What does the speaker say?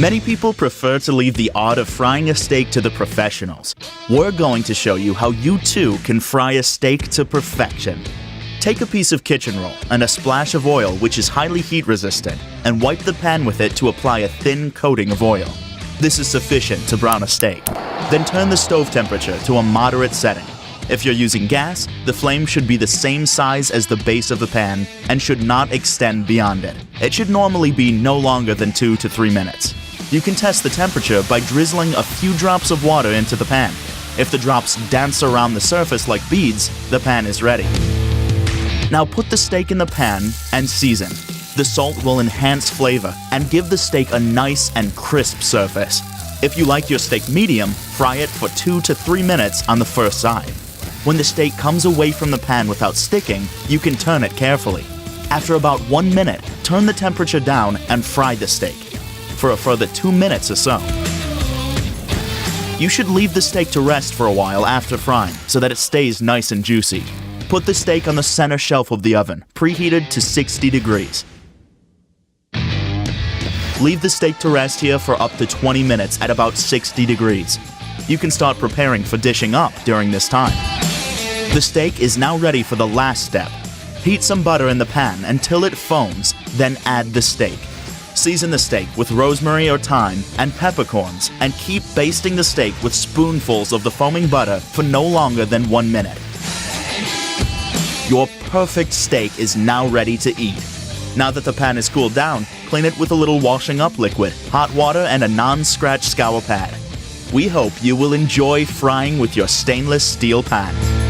Many people prefer to leave the art of frying a steak to the professionals. We're going to show you how you too can fry a steak to perfection. Take a piece of kitchen roll and a splash of oil which is highly heat resistant and wipe the pan with it to apply a thin coating of oil. This is sufficient to brown a steak. Then turn the stove temperature to a moderate setting. If you're using gas, the flame should be the same size as the base of the pan and should not extend beyond it. It should normally be no longer than 2 to 3 minutes. You can test the temperature by drizzling a few drops of water into the pan. If the drops dance around the surface like beads, the pan is ready. Now put the steak in the pan and season. The salt will enhance flavor and give the steak a nice and crisp surface. If you like your steak medium, fry it for 2 to 3 minutes on the first side. When the steak comes away from the pan without sticking, you can turn it carefully. After about 1 minute, turn the temperature down and fry the steak for a further 2 minutes or so. You should leave the steak to rest for a while after frying so that it stays nice and juicy. Put the steak on the center shelf of the oven, preheated to 60 degrees. Leave the steak to rest here for up to 20 minutes at about 60 degrees. You can start preparing for dishing up during this time. The steak is now ready for the last step. Heat some butter in the pan until it foams, then add the steak. Season the steak with rosemary or thyme and peppercorns and keep basting the steak with spoonfuls of the foaming butter for no longer than 1 minute. Your perfect steak is now ready to eat. Now that the pan is cooled down, clean it with a little washing up liquid, hot water, and a non-scratch scour pad. We hope you will enjoy frying with your stainless steel pan.